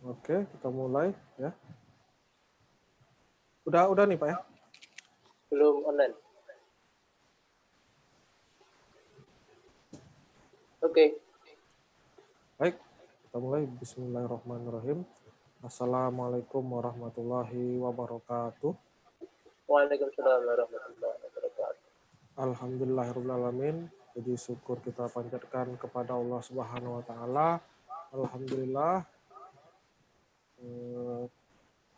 Oke, kita mulai ya. Udah nih Pak ya? Belum online. Oke. Baik, kita mulai. Bismillahirrahmanirrahim. Assalamualaikum warahmatullahi wabarakatuh. Waalaikumsalam warahmatullahi wabarakatuh. Alhamdulillahirrahmanirrahim. Jadi syukur kita panjatkan kepada Allah Subhanahu wa taala. Alhamdulillah.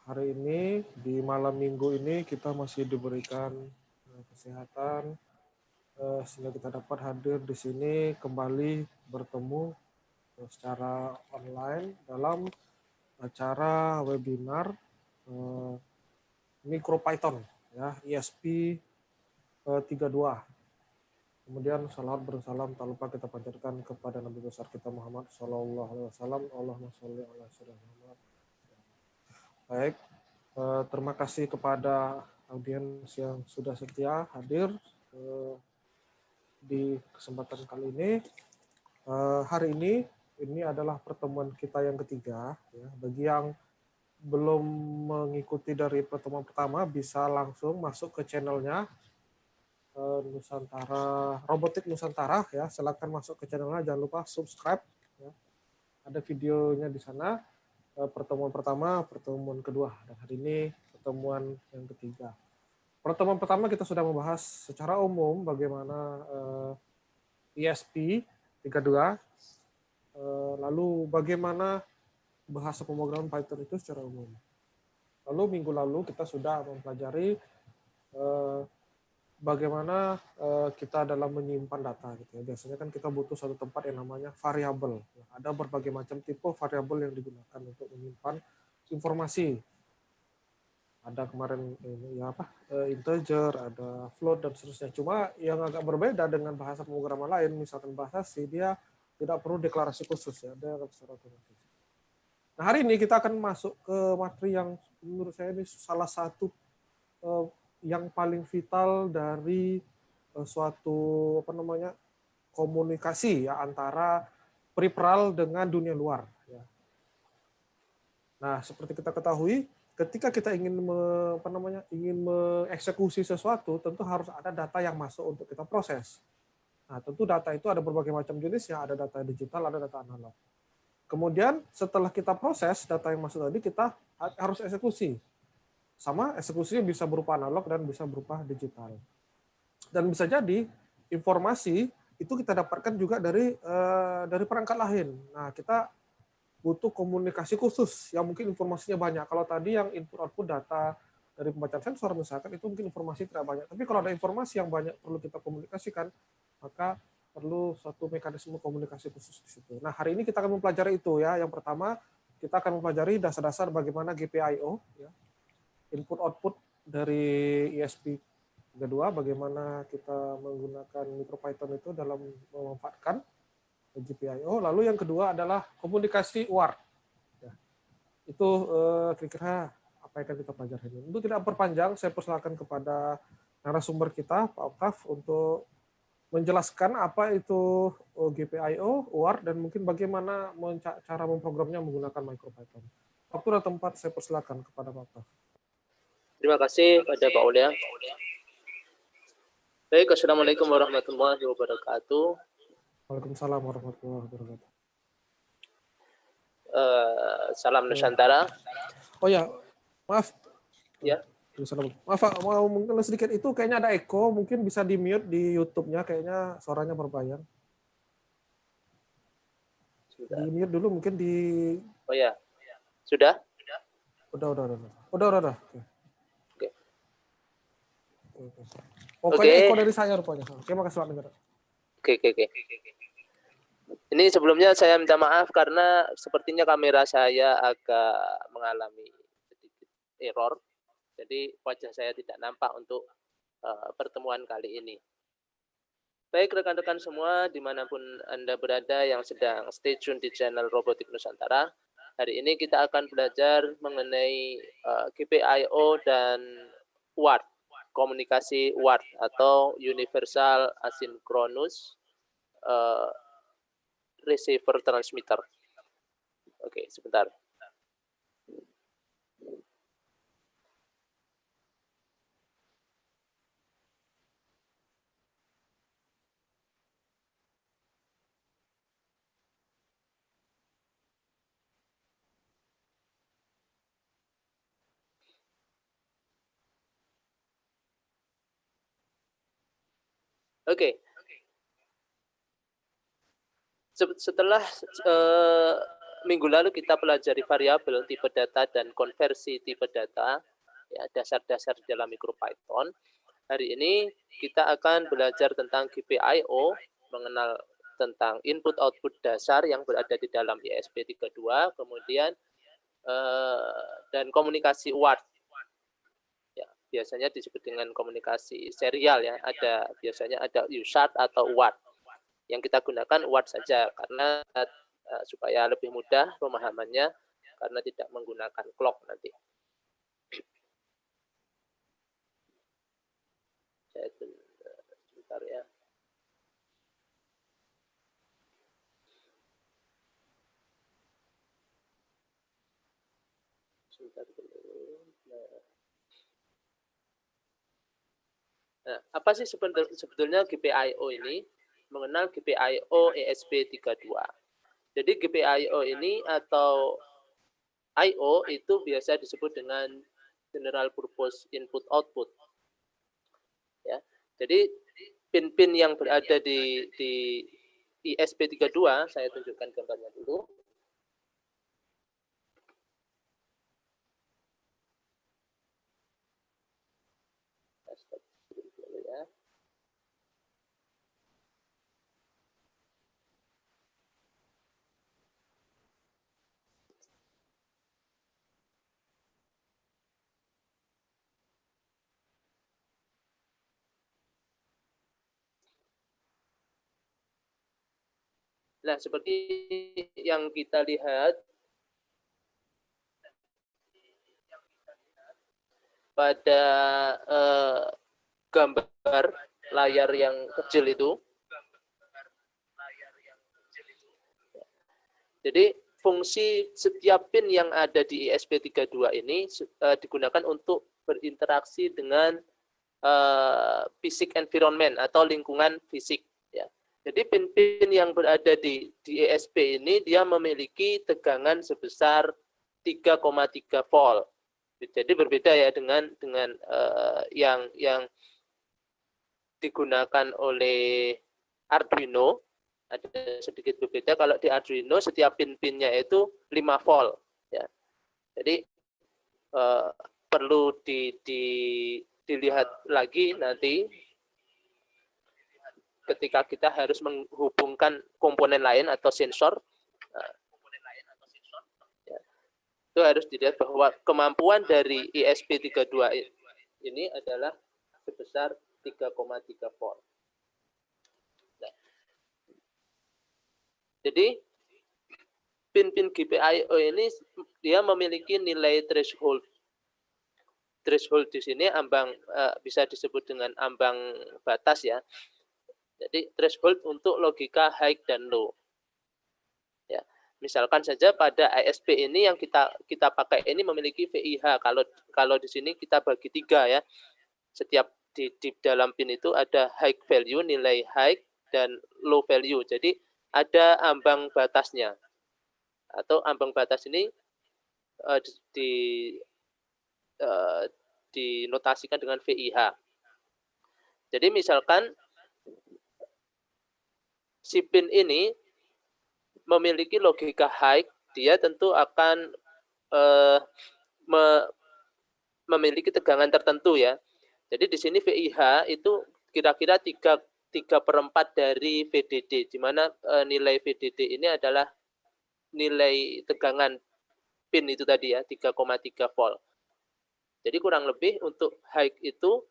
Hari ini di malam minggu ini kita masih diberikan kesehatan sehingga kita dapat hadir di sini kembali bertemu secara online dalam acara webinar MicroPython ya, ESP 32. Kemudian salawat bersalam tak lupa kita panjatkan kepada Nabi besar kita Muhammad sallallahu alaihi wasallam. Allahumma sholli ala sayyidina Muhammad. Baik, terima kasih kepada audiens yang sudah setia hadir di kesempatan kali ini. Hari ini adalah pertemuan kita yang ketiga. Ya. Bagi yang belum mengikuti dari pertemuan pertama, bisa langsung masuk ke channelnya Nusantara, Robotik Nusantara. Ya. Silakan masuk ke channelnya, jangan lupa subscribe. Ya. Ada videonya di sana. Pertemuan pertama, pertemuan kedua, dan hari ini pertemuan yang ketiga. Pertemuan pertama kita sudah membahas secara umum bagaimana ESP 32, lalu bagaimana bahasa pemrograman Python itu secara umum. Lalu minggu lalu kita sudah mempelajari bagaimana kita dalam menyimpan data. Gitu ya. Biasanya kan kita butuh satu tempat yang namanya variabel. Ada berbagai macam tipe variabel yang digunakan untuk menyimpan informasi. Ada kemarin ini ya integer, ada float dan seterusnya. Cuma yang agak berbeda dengan bahasa pemrograman lain, misalkan bahasa C, dia tidak perlu deklarasi khusus ya, dia secara otomatis. Nah, hari ini kita akan masuk ke materi yang menurut saya ini salah satu yang paling vital dari suatu komunikasi ya antara peripheral dengan dunia luar. Ya. Nah, seperti kita ketahui, ketika kita ingin mengeksekusi sesuatu, tentu harus ada data yang masuk untuk kita proses. Nah, tentu data itu ada berbagai macam jenisnya, ada data digital, ada data analog. Kemudian setelah kita proses data yang masuk tadi, kita harus eksekusi. Sama eksekusinya bisa berupa analog dan bisa berupa digital. Dan bisa jadi informasi itu kita dapatkan juga dari perangkat lain. Nah, kita butuh komunikasi khusus yang mungkin informasinya banyak. Kalau tadi yang input output data dari pembacaan sensor misalkan itu mungkin informasi tidak banyak. Tapi kalau ada informasi yang banyak perlu kita komunikasikan, maka perlu suatu mekanisme komunikasi khusus di situ. Nah, hari ini kita akan mempelajari itu ya. Yang pertama, kita akan mempelajari dasar-dasar bagaimana GPIO ya. Input output dari ESP 32, bagaimana kita menggunakan MicroPython itu dalam memanfaatkan GPIO. Lalu yang kedua adalah komunikasi UART. Ya. Itu kira-kira apa yang akan kita pelajari ini. Untuk tidak berpanjang, saya persilakan kepada narasumber kita, Pak Oktaf, untuk menjelaskan apa itu GPIO, UART, dan mungkin bagaimana cara memprogramnya menggunakan MicroPython. Waktu dan tempat saya persilakan kepada Pak Oktaf. Terima kasih pada Pak Ulia. Baik, Assalamualaikum warahmatullahi wabarakatuh. Waalaikumsalam warahmatullahi wabarakatuh. Salam Nusantara. Oh ya, maaf. Ya. Maaf, mau mungkin sedikit itu kayaknya ada echo, mungkin bisa di mute di YouTube-nya, kayaknya suaranya berbayang. Sudah. Di mute dulu mungkin di. Oh ya, sudah? Udah. Oke. Pokoknya echo dari saya rupanya. Oke, makasih Pak dengar. Oke. Ini sebelumnya saya minta maaf karena sepertinya kamera saya agak mengalami sedikit error. Jadi wajah saya tidak nampak untuk pertemuan kali ini. Baik rekan-rekan semua, dimanapun Anda berada yang sedang stay tune di channel Robotik Nusantara. Hari ini kita akan belajar mengenai GPIO dan UART, komunikasi UART atau Universal Asynchronous receiver transmitter. Oke, sebentar. Oke. Setelah minggu lalu kita pelajari variabel, tipe data, dan konversi tipe data, ya, dasar-dasar dalam MicroPython. Hari ini kita akan belajar tentang GPIO, mengenal tentang input-output dasar yang berada di dalam ESP32, kemudian dan komunikasi UART. Ya, biasanya disebut dengan komunikasi serial ya. Biasanya ada USART atau UART. Yang kita gunakan UART saja karena supaya lebih mudah pemahamannya karena tidak menggunakan clock nanti. Sebentar ya. Sebentar dulu. Nah, apa sih sebetulnya GPIO ini? Mengenal GPIO ESP32. Jadi GPIO ini atau I/O itu biasa disebut dengan General Purpose Input Output. Ya. Jadi pin-pin yang berada di ESP32, saya tunjukkan gambarnya dulu. Nah, seperti yang kita lihat pada gambar layar yang kecil itu. Jadi fungsi setiap pin yang ada di ESP32 ini digunakan untuk berinteraksi dengan fisik environment atau lingkungan fisik. Ya. Jadi pin-pin yang berada di ESP ini dia memiliki tegangan sebesar 3,3 volt. Jadi berbeda ya dengan yang digunakan oleh Arduino. Ada sedikit berbeda. Kalau di Arduino setiap pin-pinnya itu 5 volt. Ya. Jadi perlu dilihat lagi nanti ketika kita harus menghubungkan komponen lain atau sensor. Ya, itu harus dilihat bahwa kemampuan dari ESP32 ini adalah sebesar 3,3 volt. Nah, jadi pin-pin GPIO ini dia memiliki nilai threshold. Threshold di sini ambang bisa disebut dengan ambang batas ya. Jadi threshold untuk logika high dan low. Ya, misalkan saja pada ESP ini yang kita pakai ini memiliki VIH. Kalau di sini kita bagi 3 ya. Setiap di dalam pin itu ada high value, nilai high, dan low value. Jadi ada ambang batasnya. Atau ambang batas ini dinotasikan dengan VIH. Jadi misalkan si pin ini memiliki logika high, dia tentu akan memiliki tegangan tertentu ya. Jadi di sini VIH itu kira-kira 3/4 dari VDD, di mana nilai VDD ini adalah nilai tegangan pin itu tadi ya, 3,3 volt. Jadi kurang lebih untuk high itu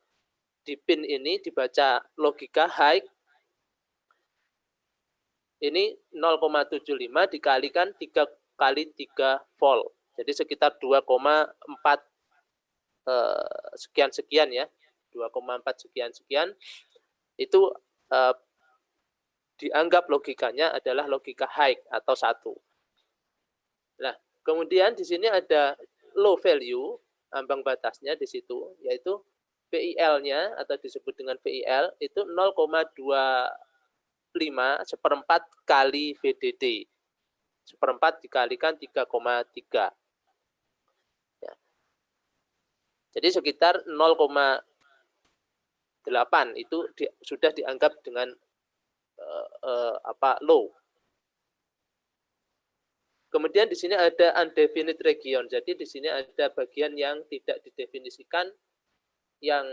di pin ini dibaca logika high ini 0,75 dikalikan 3 kali 3 volt. Jadi sekitar 2,4 sekian-sekian ya. 2,4 sekian-sekian. Itu dianggap logikanya adalah logika high atau 1. Nah, kemudian di sini ada low value, ambang batasnya di situ, yaitu VIL-nya atau disebut dengan VIL itu 0,25 seperempat kali VDD. Seperempat dikalikan 3,3. Ya. Jadi sekitar 0,8 itu sudah dianggap dengan low. Kemudian di sini ada undefinite region. Jadi di sini ada bagian yang tidak didefinisikan, yang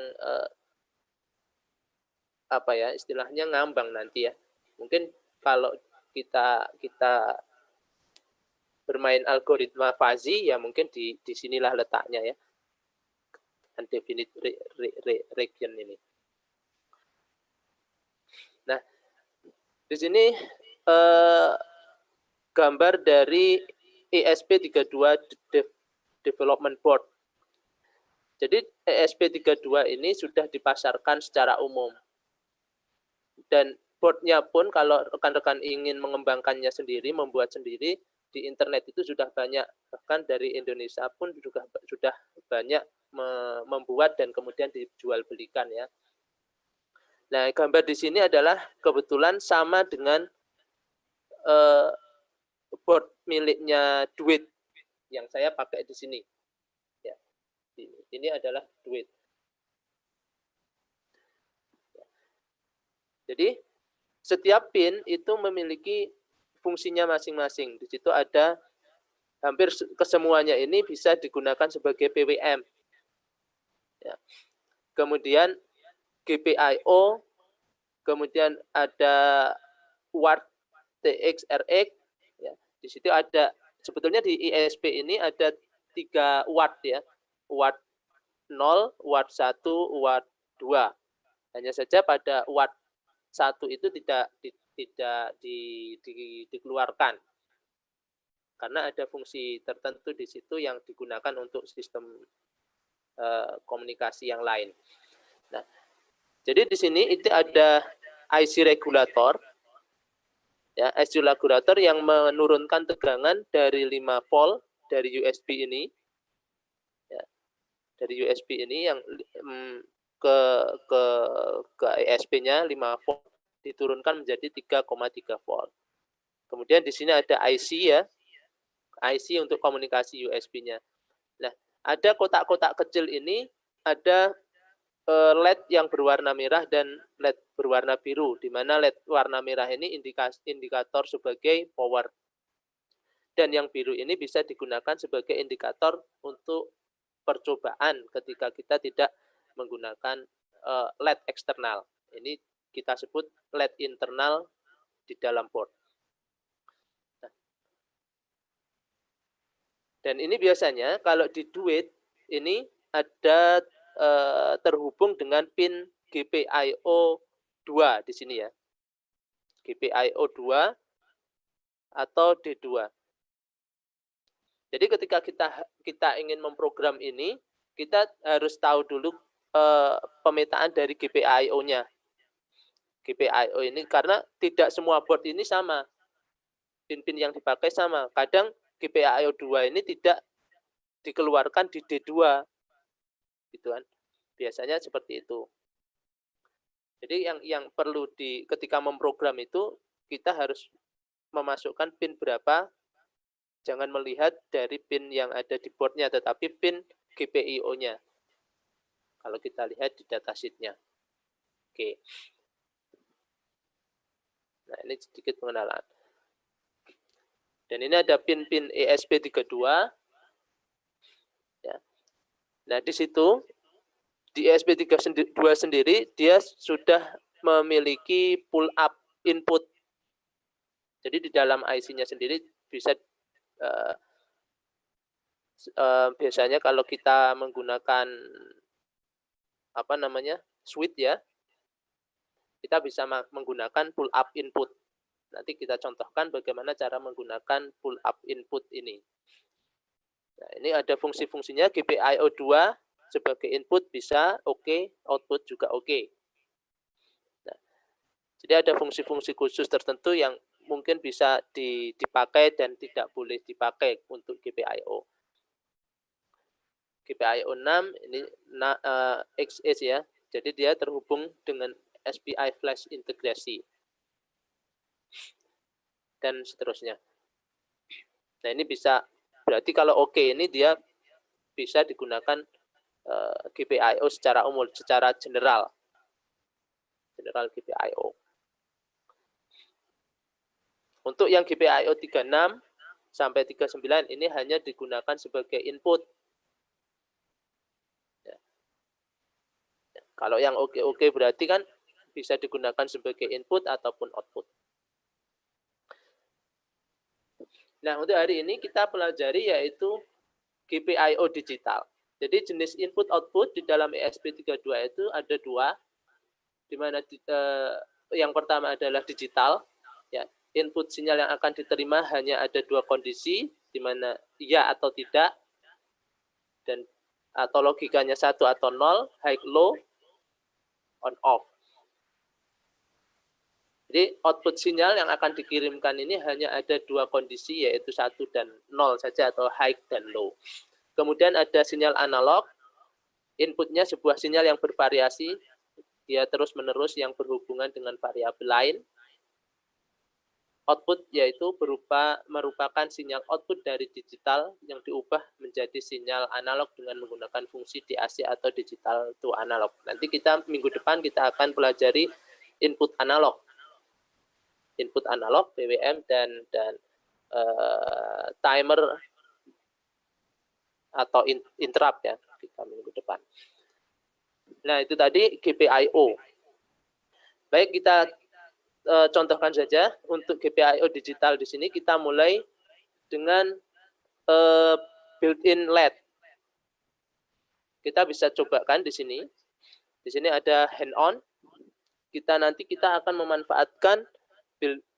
istilahnya ngambang nanti ya. Mungkin kalau kita bermain algoritma fuzzy ya mungkin di sinilah letaknya ya. Undefinite region ini. Nah, di sini gambar dari ESP32 Development Board. Jadi ESP32 ini sudah dipasarkan secara umum. Dan boardnya pun kalau rekan-rekan ingin mengembangkannya sendiri, membuat sendiri, di internet itu sudah banyak. Bahkan dari Indonesia pun juga sudah banyak membuat dan kemudian dijual belikan ya. Nah, gambar di sini adalah kebetulan sama dengan board miliknya Duit yang saya pakai di sini. Ya, ini adalah Duit. Jadi setiap pin itu memiliki fungsinya masing-masing. Di situ ada hampir kesemuanya ini bisa digunakan sebagai PWM. Ya. Kemudian GPIO, kemudian ada UART, TX, RX. Ya. Di situ ada, sebetulnya di ISP ini ada 3 UART ya. UART 0, UART 1, UART 2. Hanya saja pada UART 1 itu tidak dikeluarkan. Karena ada fungsi tertentu di situ yang digunakan untuk sistem komunikasi yang lain. Nah, jadi di sini itu ada IC regulator, ya, IC regulator yang menurunkan tegangan dari 5 volt dari USB ini, ya, dari USB ini yang ke ESP-nya 5 volt diturunkan menjadi 3,3 volt. Kemudian di sini ada IC ya, IC untuk komunikasi USB-nya. Nah, ada kotak-kotak kecil ini, ada LED yang berwarna merah dan LED berwarna biru, di mana LED warna merah ini indikator sebagai power. Dan yang biru ini bisa digunakan sebagai indikator untuk percobaan ketika kita tidak menggunakan LED eksternal. Ini kita sebut LED internal di dalam board. Dan ini biasanya kalau di Duit ini ada terhubung dengan pin GPIO 2 di sini ya. GPIO 2 atau D2. Jadi ketika kita ingin memprogram ini, kita harus tahu dulu pemetaan dari GPIO-nya. GPIO ini karena tidak semua board ini sama. Pin-pin yang dipakai sama. Kadang GPIO 2 ini tidak dikeluarkan di D2. Gitu kan. Biasanya seperti itu. Jadi yang perlu ketika memprogram itu kita harus memasukkan pin berapa. Jangan melihat dari pin yang ada di boardnya, tetapi pin GPIO-nya. Kalau kita lihat di datasheet-nya. Oke. Nah, ini sedikit pengenalan. Dan ini ada pin-pin ESP32. Ya. Nah, di situ, di ESP32 sendiri, dia sudah memiliki pull-up input. Jadi di dalam IC-nya sendiri bisa biasanya kalau kita menggunakan switch ya, kita bisa menggunakan pull up input. Nanti kita contohkan bagaimana cara menggunakan pull up input ini. Nah, ini ada fungsi-fungsinya. GPIO 2 sebagai input bisa oke, output juga oke. Nah, Jadi ada fungsi-fungsi khusus tertentu yang mungkin bisa dipakai dan tidak boleh dipakai untuk GPIO. GPIO 6 ini XS ya. Jadi dia terhubung dengan SPI flash integrasi dan seterusnya. Nah, ini bisa berarti kalau oke ini dia bisa digunakan GPIO secara umum, secara general GPIO. Untuk yang GPIO 36 sampai 39 ini hanya digunakan sebagai input. Ya. Kalau yang oke berarti kan bisa digunakan sebagai input ataupun output. Nah, untuk hari ini kita pelajari yaitu GPIO digital. Jadi jenis input output di dalam ESP32 itu ada dua, di mana yang pertama adalah digital. Ya, input sinyal yang akan diterima hanya ada dua kondisi, di mana iya atau tidak, dan atau logikanya 1 atau 0, high low, on off. Jadi output sinyal yang akan dikirimkan ini hanya ada dua kondisi, yaitu 1 dan 0 saja, atau high dan low. Kemudian ada sinyal analog, inputnya sebuah sinyal yang bervariasi, dia terus-menerus yang berhubungan dengan variabel lain. Output yaitu merupakan sinyal output dari digital yang diubah menjadi sinyal analog dengan menggunakan fungsi DAC atau digital to analog. Nanti minggu depan kita akan pelajari input analog. Input analog, PWM, dan timer atau interrupt ya, kita minggu depan. Nah, itu tadi GPIO. Baik, kita contohkan saja untuk GPIO digital di sini. Kita mulai dengan built-in LED. Kita bisa cobakan di sini. Di sini ada hand-on. Nanti kita akan memanfaatkan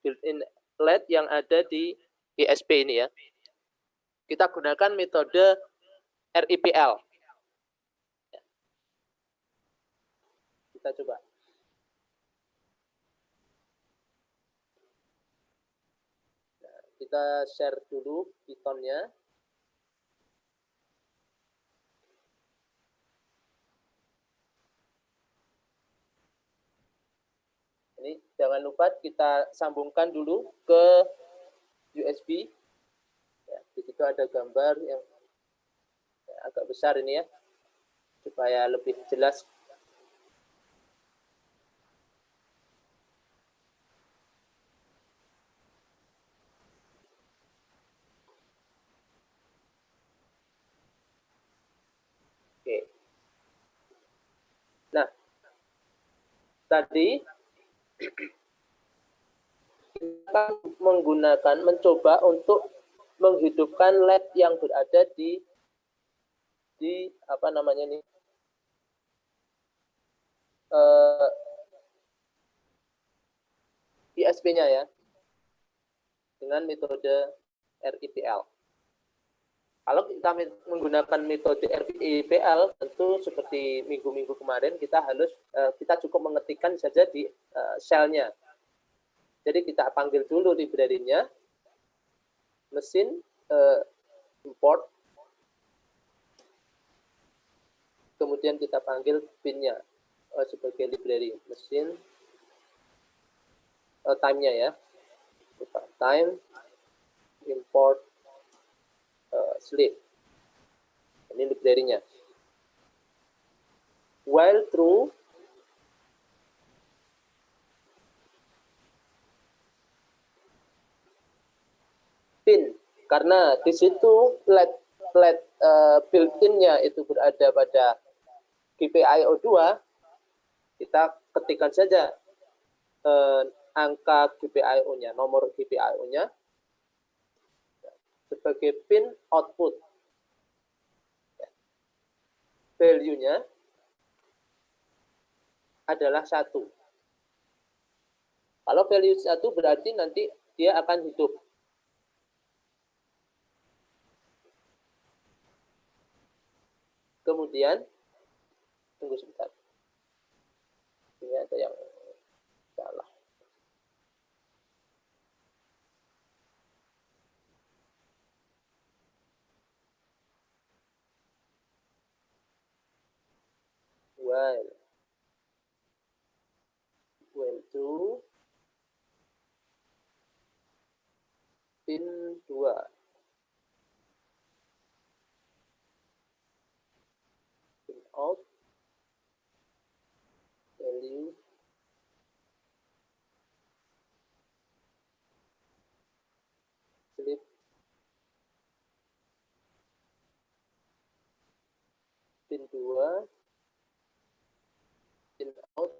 built-in LED yang ada di ESP ini ya. Kita gunakan metode RIPL. Kita coba. Nah, kita share dulu pitonnya. Ini jangan lupa kita sambungkan dulu ke USB. Ya, di situ ada gambar yang agak besar ini ya, supaya lebih jelas. Oke. Nah, tadi kita mencoba untuk menghidupkan LED yang berada di apa namanya ini, ISP-nya ya, dengan metode RIPL. Kalau kita menggunakan metode RIPL, tentu seperti minggu-minggu kemarin kita cukup mengetikkan saja di shell-nya. Jadi kita panggil dulu library-nya, mesin import, kemudian kita panggil pin-nya sebagai library, mesin time-nya ya, time import sleep, ini library-nya. While true, pin, karena di situ LED built-in-nya itu berada pada GPIO 2, kita ketikkan saja angka GPIO-nya, nomor GPIO-nya sebagai pin output. Value-nya adalah 1. Kalau value 1 berarti nanti dia akan hidup. Kemudian, tunggu sebentar. Ini ada yang salah. through pin 2. Pin out value slip pin 2, pin out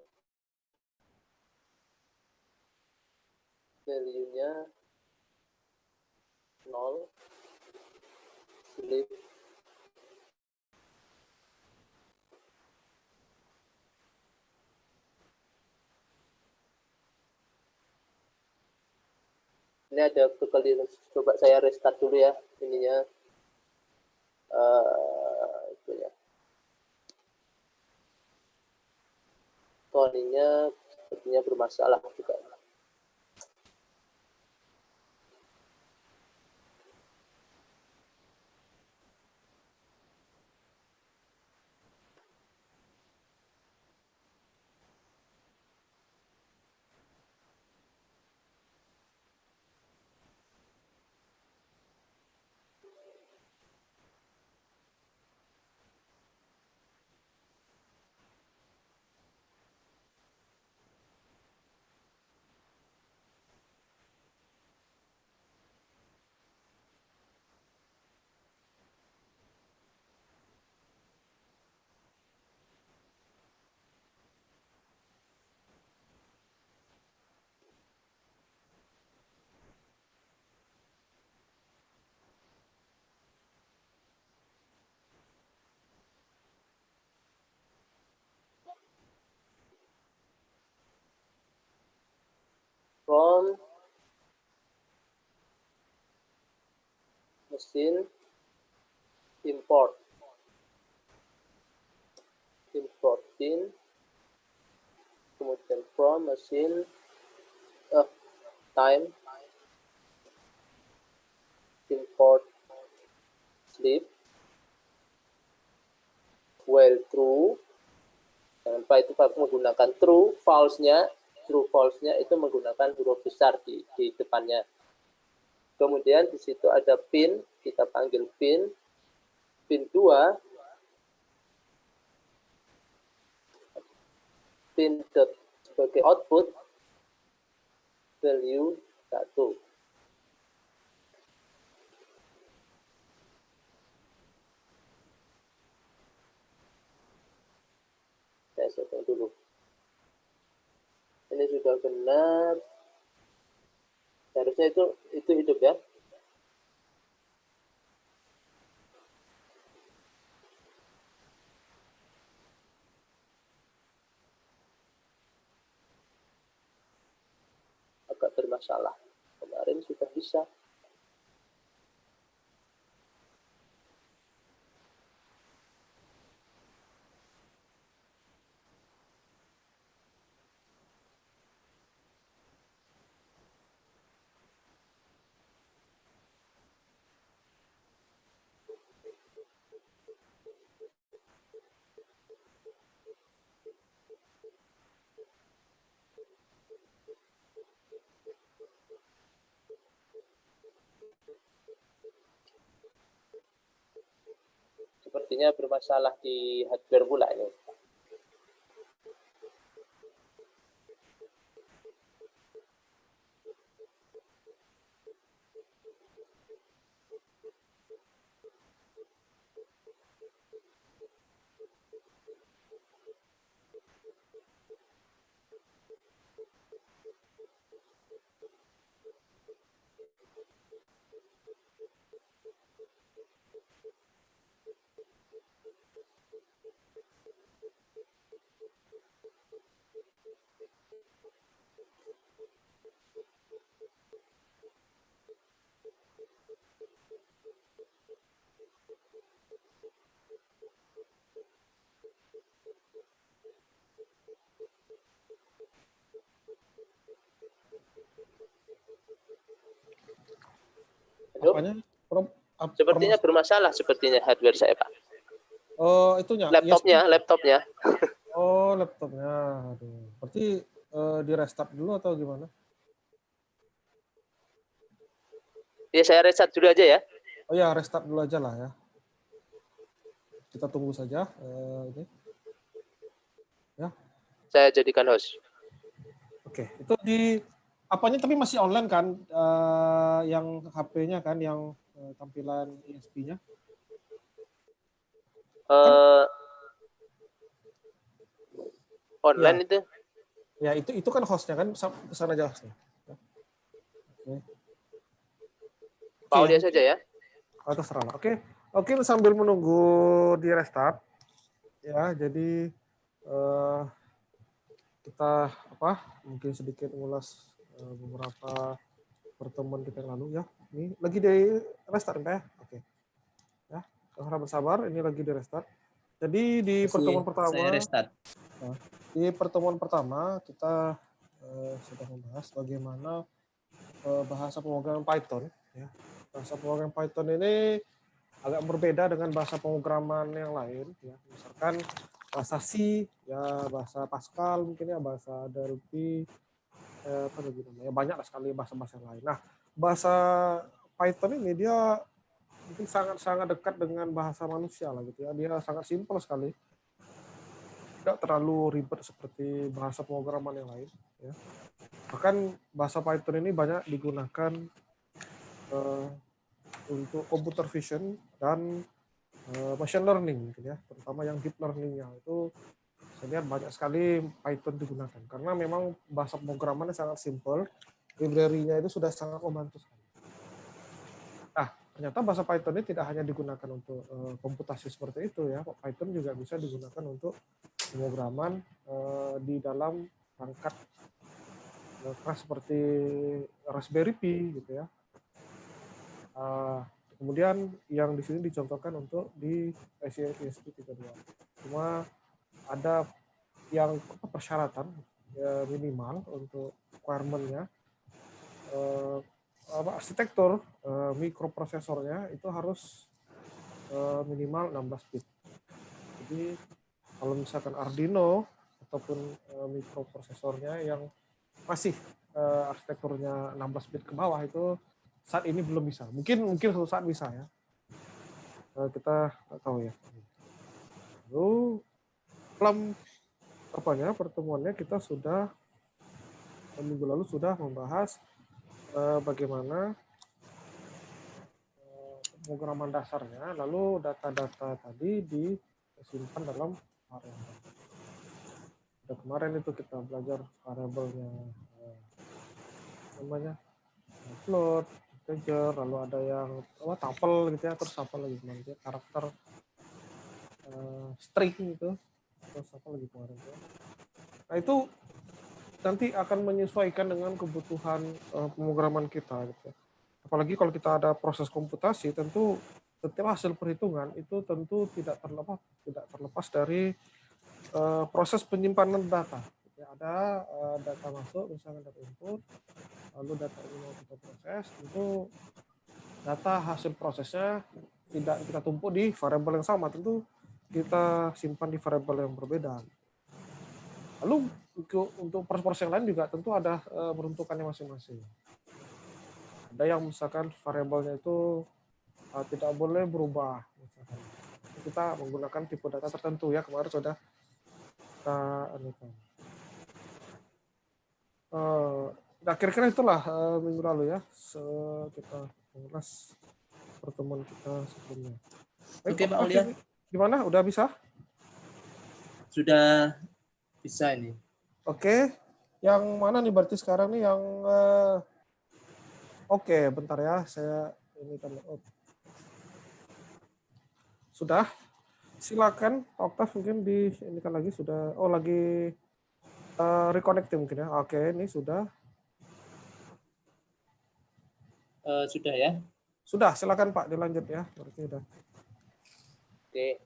value-nya 0, slip ini ada kekeliruan, coba saya restart dulu ya ininya itu ya. Ininya sepertinya bermasalah juga. From mesin import pin, kemudian from mesin time import slip while true. Jangan lupa itu menggunakan true, false-nya itu menggunakan huruf besar di depannya. Kemudian di situ ada pin, kita panggil pin 2, pin dot sebagai output value 1. Saya setting dulu. Ini sudah benar. Harusnya itu hidup ya. Agak bermasalah. Kemarin sudah bisa. Sepertinya bermasalah di hardware pula ini. Sepertinya bermasalah sepertinya hardware saya, Pak. Oh, itunya. Laptopnya. Oh, laptopnya. Aduh. Berarti di restart dulu atau gimana? Ya, saya reset dulu aja ya. Oh ya, restart dulu aja lah ya. Kita tunggu saja. Ini. Ya. Saya jadikan host. Oke, itu di apanya tapi masih online kan? Yang HP-nya kan, yang tampilan ISP-nya? Online ya. itu? Ya, itu kan hostnya kan, kesana aja hostnya. Oke. Pak Aulia saja ya. Terserah. Oke, sambil menunggu di restart, ya. Jadi kita mungkin sedikit mengulas beberapa pertemuan kita yang lalu ya. Ini lagi di restart ya. Oke. Ya, harap bersabar. Ini lagi di restart. Jadi di pertemuan pertama. Saya restart. Di pertemuan pertama kita sudah membahas bagaimana bahasa pemrograman Python. Ya. Bahasa pemrograman Python ini agak berbeda dengan bahasa pemrograman yang lain. Ya. Misalkan bahasa C, ya bahasa Pascal mungkin ya, bahasa Delphi, apa lagi namanya, banyak sekali bahasa-bahasa yang lain. Nah, bahasa Python ini dia mungkin sangat dekat dengan bahasa manusia lah gitu ya. Dia sangat simpel sekali, tidak terlalu ribet seperti bahasa pemrograman yang lain. Ya. Bahkan bahasa Python ini banyak digunakan untuk computer vision dan machine learning, gitu ya, terutama yang deep learning-nya itu. Saya lihat banyak sekali Python digunakan karena memang bahasa pemrogramannya sangat simpel, library-nya itu sudah sangat membantu sekali. Nah, ternyata bahasa Python ini tidak hanya digunakan untuk komputasi seperti itu ya. Python juga bisa digunakan untuk pemrograman di dalam perangkat keras seperti Raspberry Pi gitu ya. Kemudian yang di sini dicontohkan untuk di ESP32. Cuma ada yang persyaratan ya, minimal untuk requirement-nya, arsitektur mikroprosesornya itu harus minimal 16 bit. Jadi kalau misalkan Arduino ataupun mikroprosesornya yang masih arsitekturnya 16 bit ke bawah itu saat ini belum bisa. Mungkin suatu saat bisa ya. Kita nggak tahu ya. Lalu dalam pertemuannya kita sudah minggu lalu sudah membahas bagaimana pemrograman dasarnya, lalu data-data tadi disimpan dalam variabel. Kemarin itu kita belajar variabelnya namanya float, integer, lalu ada yang tuple gitu ya, terus apa lagi kemarin ya, karakter string gitu, terus apa lagi kemarin ya. Nah itu nanti akan menyesuaikan dengan kebutuhan pemrograman kita gitu. Apalagi kalau kita ada proses komputasi, tentu setiap hasil perhitungan itu tentu tidak terlepas dari proses penyimpanan data. Ada data masuk, misalnya data input, lalu data ini mau kita proses, tentu data hasil prosesnya tidak kita tumpuk di variabel yang sama, tentu kita simpan di variabel yang berbeda. Lalu untuk proses yang lain juga tentu ada peruntukannya masing-masing. Ada yang misalkan variabelnya itu tidak boleh berubah. Misalkan. Kita menggunakan tipe data tertentu ya, kemarin sudah kita anukan. Nah, kira-kira itulah minggu lalu ya, kita mengulas pertemuan kita sebelumnya. Oke Pak Aulia. Gimana? Udah bisa? Sudah bisa ini. Oke. Yang mana nih berarti sekarang nih yang oke, bentar ya, saya ini kan sudah. Silakan Oktav mungkin ini kan lagi sudah lagi reconnecting mungkin ya. Oke, ini sudah. Sudah ya. Sudah, silakan Pak dilanjut ya. Berarti udah. Oke.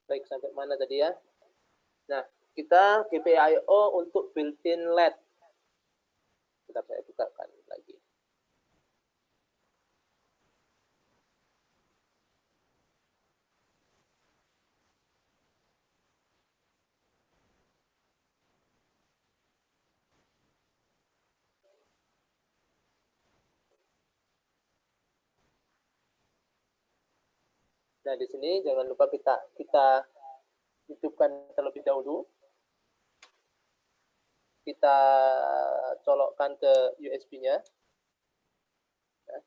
Baik, sampai mana tadi ya? Nah, kita GPIO untuk built-in LED. Bentar saya bukakan lagi. Nah, di sini jangan lupa kita hidupkan terlebih dahulu. Kita colokkan ke USB-nya. Nah,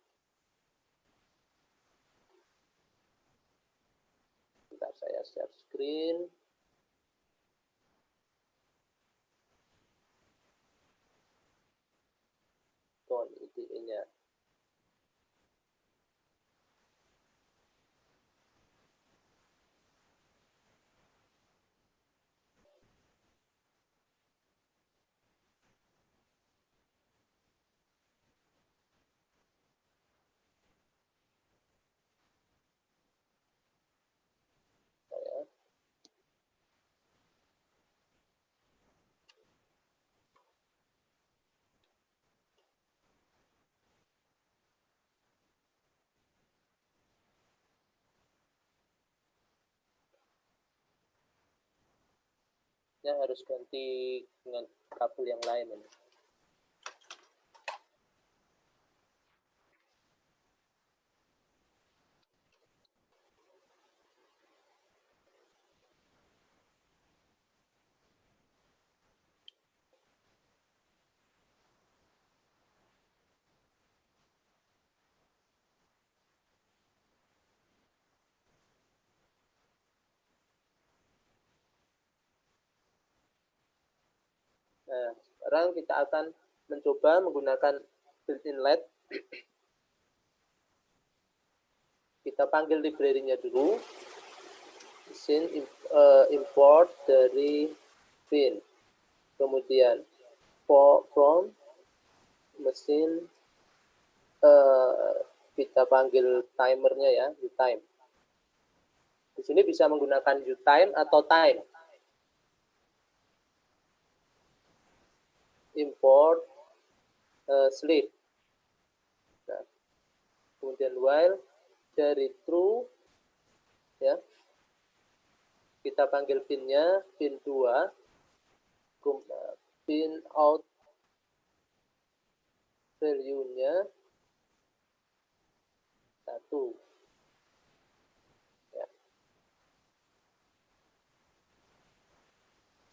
bentar saya share screen. IDE-nya. Ya, harus ganti dengan kabel yang lain ini. Nah, sekarang kita akan mencoba menggunakan built-in LED. Kita panggil library-nya dulu. Mesin import dari bin. Kemudian from mesin kita panggil timernya ya, utime. Di sini bisa menggunakan utime atau time. Import sleep. Nah, kemudian while dari true ya. Kita panggil pinnya pin 2, pin out value-nya 1. Ya.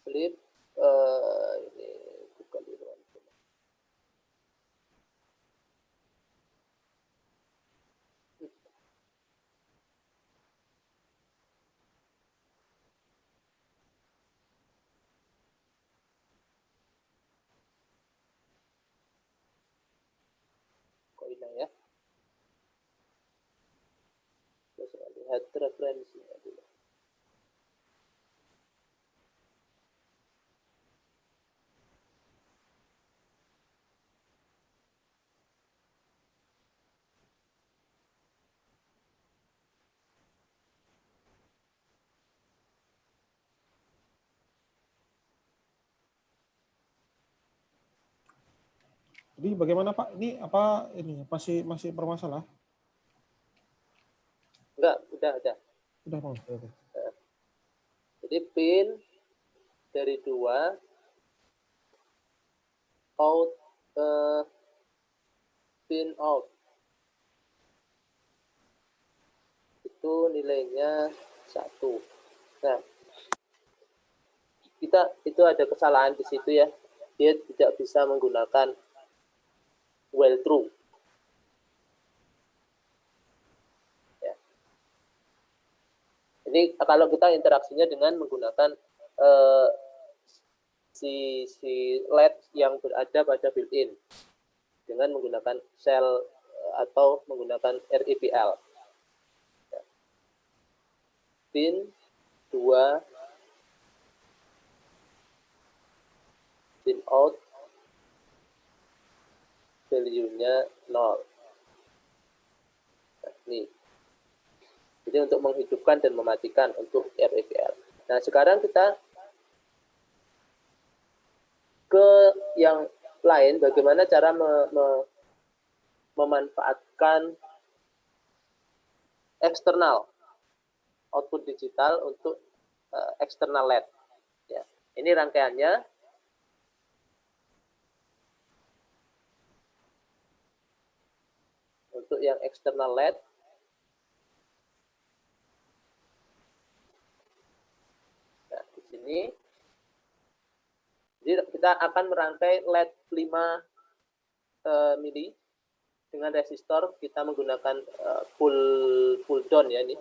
Sleep ini bukan di ruang. Kok hilang ya? Terus lihat referensinya dulu. Jadi bagaimana Pak? Ini apa ini masih bermasalah? Enggak, udah. Udah Pak. Oke. Jadi pin dari 2 out pin out itu nilainya 1. Nah, kita itu ada kesalahan di situ ya. Dia tidak bisa menggunakan while true. Ya. Ini kalau kita interaksinya dengan menggunakan si LED yang berada pada built-in dengan menggunakan sel atau menggunakan REPL. Ya. Pin 2 pin out value-nya 0. Nah, ini. Jadi untuk menghidupkan dan mematikan untuk REPL. Nah, sekarang kita ke yang lain, bagaimana cara memanfaatkan eksternal output digital untuk eksternal LED. Ya. Ini rangkaiannya. Untuk yang eksternal LED, ini. Jadi kita akan merangkai LED 5 mili dengan resistor. Kita menggunakan pull down ya, ini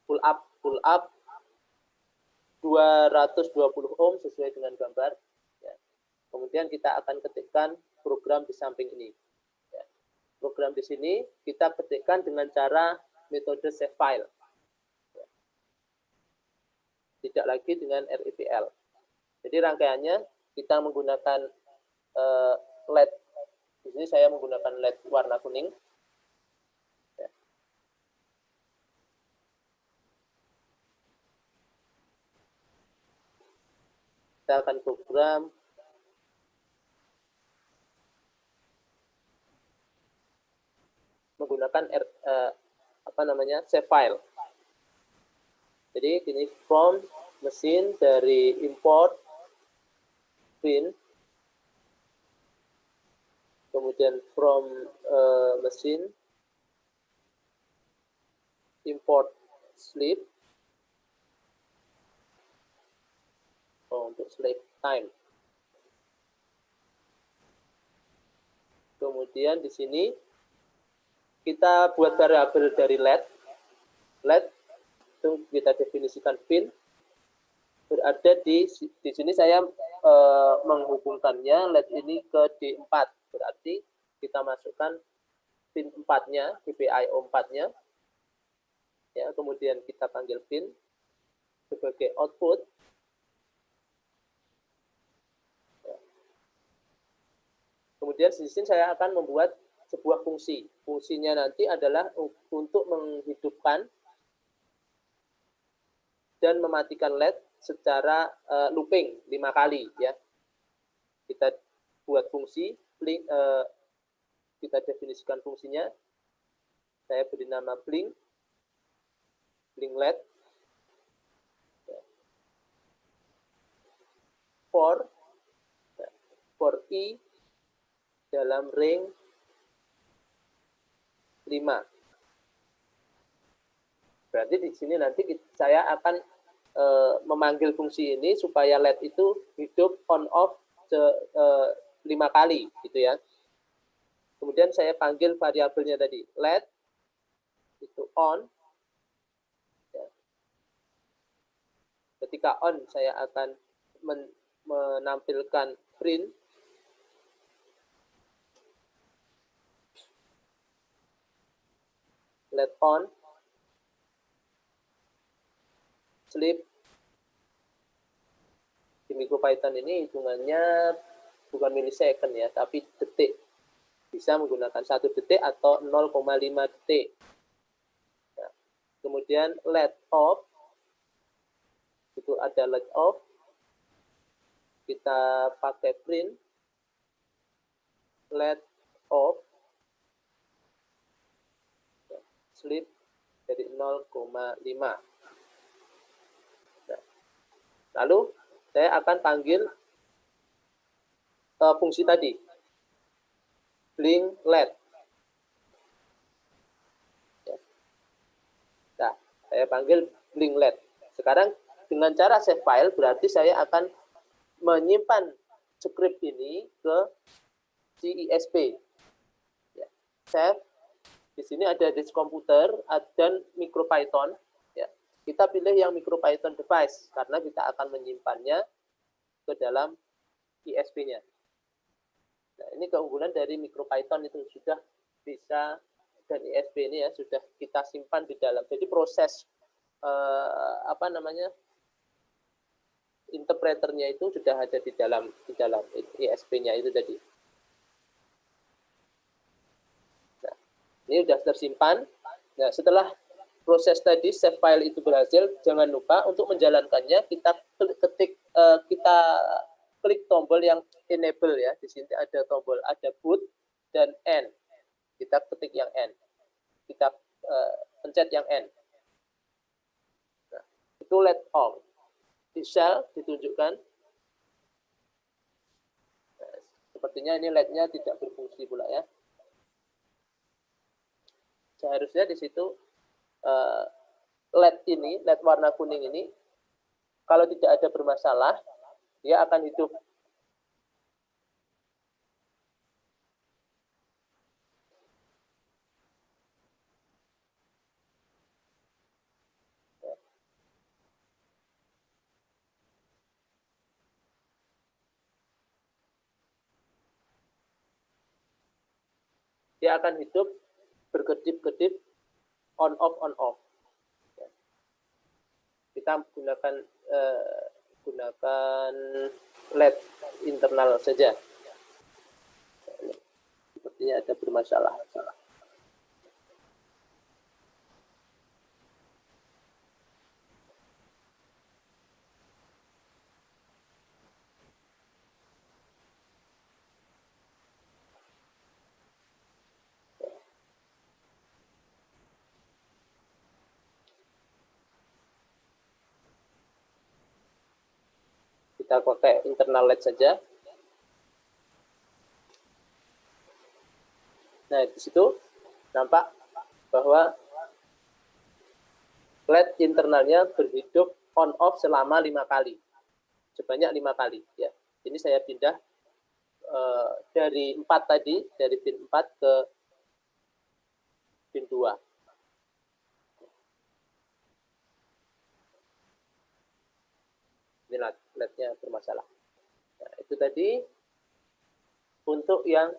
pull up 220 ohm sesuai dengan gambar ya. Kemudian kita akan ketikkan program di samping ini ya. Program di sini kita ketikkan dengan cara metode save file ya. Tidak lagi dengan RIPL. Jadi rangkaiannya kita menggunakan LED. Di sini saya menggunakan LED warna kuning. Ya. Kita akan program menggunakan save file. Jadi ini from mesin dari import print, kemudian from mesin import sleep untuk sleep time. Kemudian di sini kita buat variabel dari LED. LED itu kita definisikan pin. Berada di sini saya menghubungkannya LED ini ke D4. Berarti kita masukkan pin 4-nya, GPIO 4-nya. Ya, kemudian kita panggil pin sebagai output. Ya. Kemudian di sini saya akan membuat sebuah fungsi. Fungsinya nanti adalah untuk menghidupkan dan mematikan LED secara looping 5 kali ya. Kita buat fungsi, kita definisikan fungsinya. Saya beri nama blink LED. For I dalam ring 5. Berarti di sini nanti saya akan memanggil fungsi ini supaya LED itu hidup on off 5 kali gitu ya. Kemudian saya panggil variabelnya tadi LED itu on ya. Ketika on saya akan menampilkan print LED on sleep. Di MicroPython ini hitungannya bukan milisecond ya, tapi detik. Bisa menggunakan 1 detik atau 0,5 detik. Nah, kemudian LED off. Itu ada LED off. Kita pakai print LED off sleep dari 0,5. Lalu saya akan panggil fungsi tadi, blink LED. Nah, saya panggil blink LED. Sekarang dengan cara save file berarti saya akan menyimpan script ini ke CISP. Ya. Save. Di sini ada disk komputer dan MicroPython. Ya. Kita pilih yang MicroPython device karena kita akan menyimpannya ke dalam ISP-nya. Nah, ini keunggulan dari MicroPython itu sudah bisa, dan ISP ini ya sudah kita simpan di dalam. Jadi proses interpreternya itu sudah ada di dalam ISP-nya itu tadi. Nah, ini sudah tersimpan. Nah, setelah proses tadi save file itu berhasil, jangan lupa untuk menjalankannya kita klik tombol yang enable ya. Di sini ada tombol, ada boot dan N. Kita ketik yang N. Kita pencet yang N. Nah, itu LED on. Di shell ditunjukkan. Nah, sepertinya ini LED-nya tidak berfungsi pula ya. Seharusnya di situ LED ini, LED warna kuning ini, kalau tidak ada bermasalah, dia akan hidup. Dia akan hidup berkedip-kedip on off. Kita gunakan LED internal saja. Sepertinya ada bermasalah. Kita pakai internal LED saja. Nah, di situ nampak bahwa LED internalnya berhidup on off selama 5 kali. Sebanyak 5 kali. Ya. Ini saya pindah dari 4 tadi, dari pin 4 ke pin 2. Ini LED-nya bermasalah. Nah, itu tadi untuk yang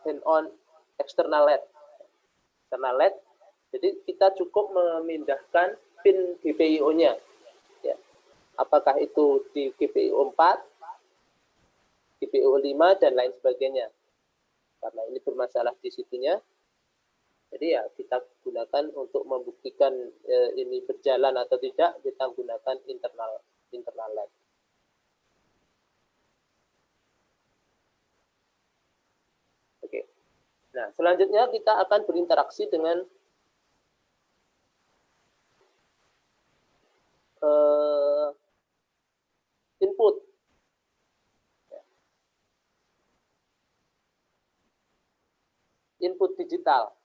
hand-on external LED. External LED, jadi kita cukup memindahkan pin GPIO-nya. Ya. Apakah itu di GPIO 4, GPIO 5, dan lain sebagainya. Karena ini bermasalah di situnya, jadi ya kita gunakan untuk membuktikan ini berjalan atau tidak, kita gunakan internal LED. Oke. Nah, selanjutnya kita akan berinteraksi dengan input. Input digital.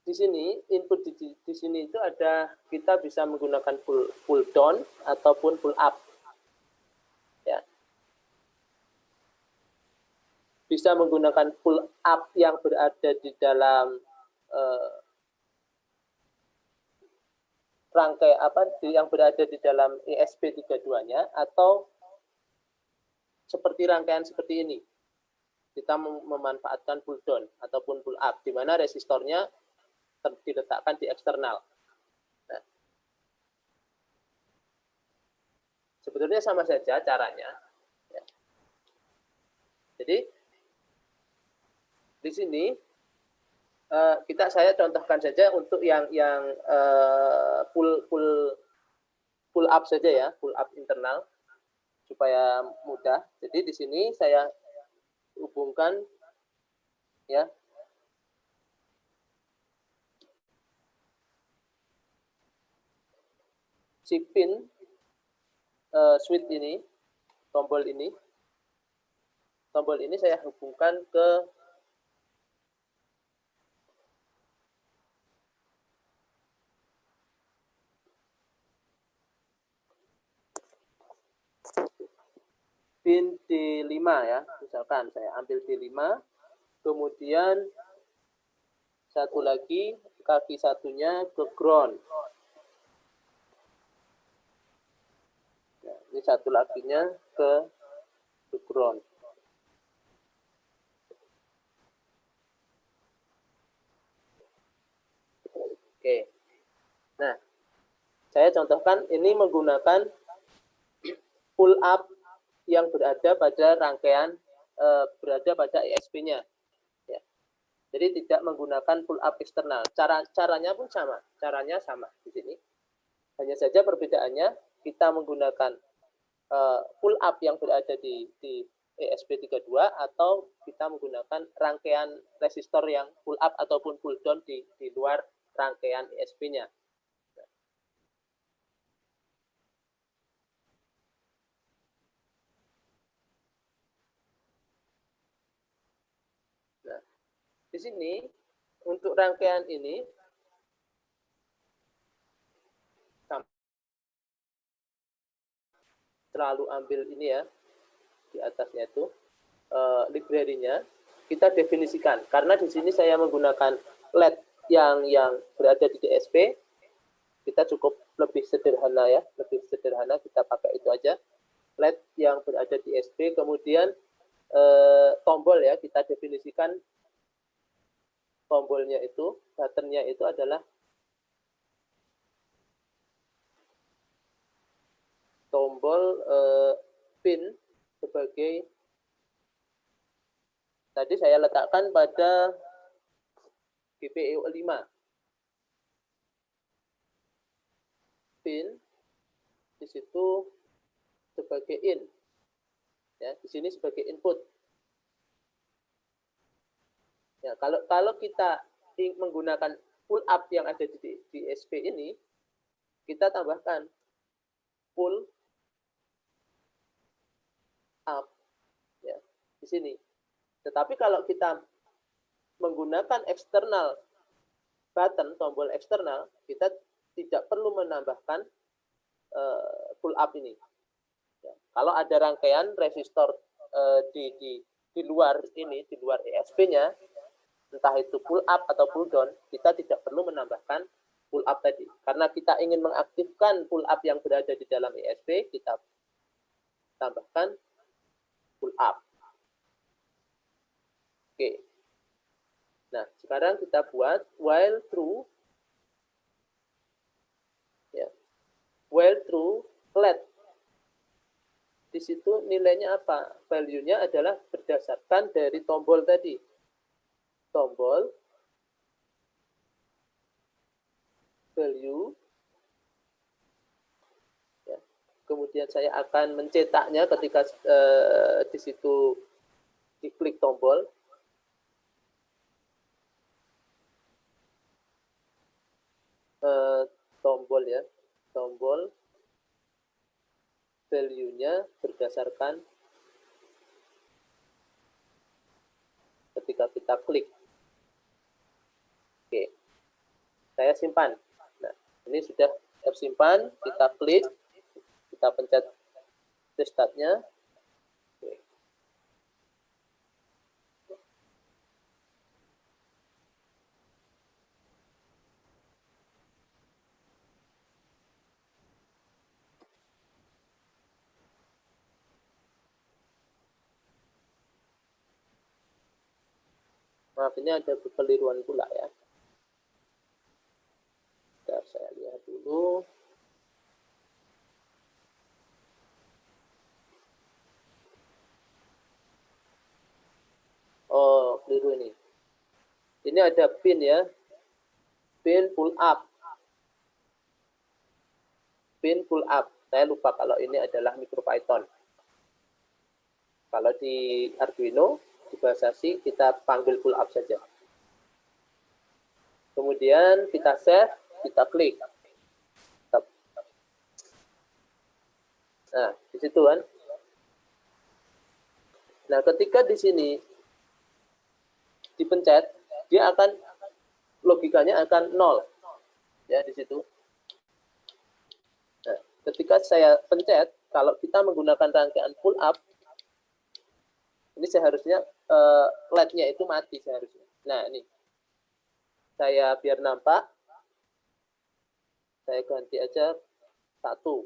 Di sini input di sini itu ada, kita bisa menggunakan pull down ataupun pull up. Ya. Bisa menggunakan pull up yang berada di dalam rangkai yang berada di dalam ESP32-nya, atau seperti rangkaian seperti ini. Kita memanfaatkan pull down ataupun pull up, di mana resistornya diletakkan di eksternal. Nah, sebetulnya sama saja caranya. Ya. Jadi di sini saya contohkan saja untuk yang pull up saja ya, pull up internal supaya mudah. Jadi di sini saya hubungkan ya si pin switch ini, tombol ini saya hubungkan ke pin D5 ya, misalkan saya ambil D5, kemudian satu lagi kaki satunya ke ground. Nah, ini satu laginya ke ground. Oke. Nah, saya contohkan ini menggunakan pull up yang berada pada rangkaian, berada pada ESP-nya. Ya. Jadi tidak menggunakan pull up eksternal. Caranya pun sama. Caranya sama di sini. Hanya saja perbedaannya kita menggunakan pull up yang berada di ESP32 atau kita menggunakan rangkaian resistor yang pull up ataupun pull down di luar rangkaian ESP-nya. Nah, di sini untuk rangkaian ini selalu ambil ini ya, di atasnya itu library-nya kita definisikan, karena di sini saya menggunakan LED yang berada di DSP, kita cukup lebih sederhana ya, lebih sederhana, kita pakai itu aja, LED yang berada di DSP. Kemudian tombol ya, kita definisikan tombolnya itu, buttonnya itu adalah tombol pin sebagai, tadi saya letakkan pada GPIO 5. Pin di situ sebagai in. Ya, di sini sebagai input. Ya, kalau kita menggunakan pull up yang ada di SP ini, kita tambahkan pull up ya, di sini. Tetapi kalau kita menggunakan eksternal button, tombol eksternal, kita tidak perlu menambahkan pull up ini. Ya, kalau ada rangkaian resistor di luar ini, di luar ESP-nya, entah itu pull up atau pull down, kita tidak perlu menambahkan pull up tadi. Karena kita ingin mengaktifkan pull up yang berada di dalam ESP, kita tambahkan pull up. Oke. Nah, sekarang kita buat while true. Ya. While true, LED. Di situ nilainya apa? Value-nya adalah berdasarkan dari tombol tadi. Tombol value. Ya. Kemudian saya akan mencetaknya ketika di situ diklik tombol. Tombol ya, tombol value-nya berdasarkan ketika kita klik. Oke, saya simpan. Nah, ini sudah tersimpan, kita klik, kita pencet restart-nya. Oke. Maaf, ini ada kekeliruan pula ya. Bentar, saya lihat dulu. Oh, keliru ini. Ini ada pin ya. Pin pull up. Pin pull up. Saya lupa kalau ini adalah MicroPython. Kalau di Arduino, di bahasa C, kita panggil pull up saja. Kemudian kita save, kita klik. Nah, di situ kan. Nah, ketika di sini dipencet, dia akan logikanya akan 0. Ya, di situ. Nah, ketika saya pencet, kalau kita menggunakan rangkaian pull up, ini seharusnya LED-nya itu mati seharusnya. Nah, ini. Saya biar nampak, saya ganti aja 1.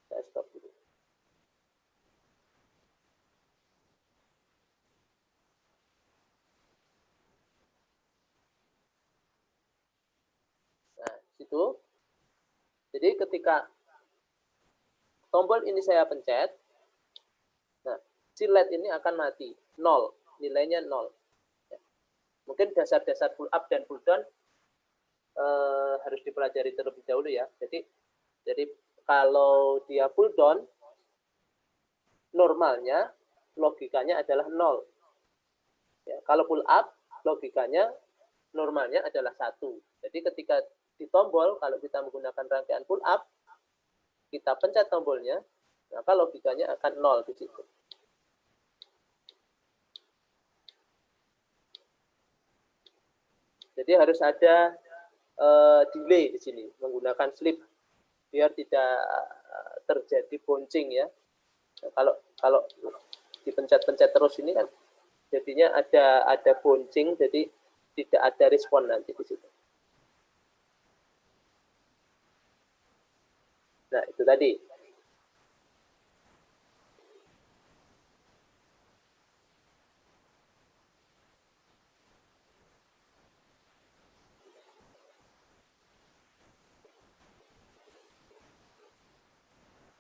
Saya stop dulu. Nah, situ. Jadi ketika tombol ini saya pencet, nah, si LED ini akan mati, 0, nilainya 0. Ya. Mungkin dasar-dasar pull up dan pull down harus dipelajari terlebih dahulu ya. Jadi kalau dia pull down, normalnya logikanya adalah 0. Ya, kalau pull up, logikanya normalnya adalah 1. Jadi ketika di tombol, kalau kita menggunakan rangkaian pull up, kita pencet tombolnya, maka logikanya akan 0 di situ. Jadi harus ada delay di sini menggunakan sleep biar tidak terjadi bouncing ya. Kalau dipencet-pencet terus ini kan jadinya ada bouncing, jadi tidak ada respon nanti di situ. Nah, itu tadi.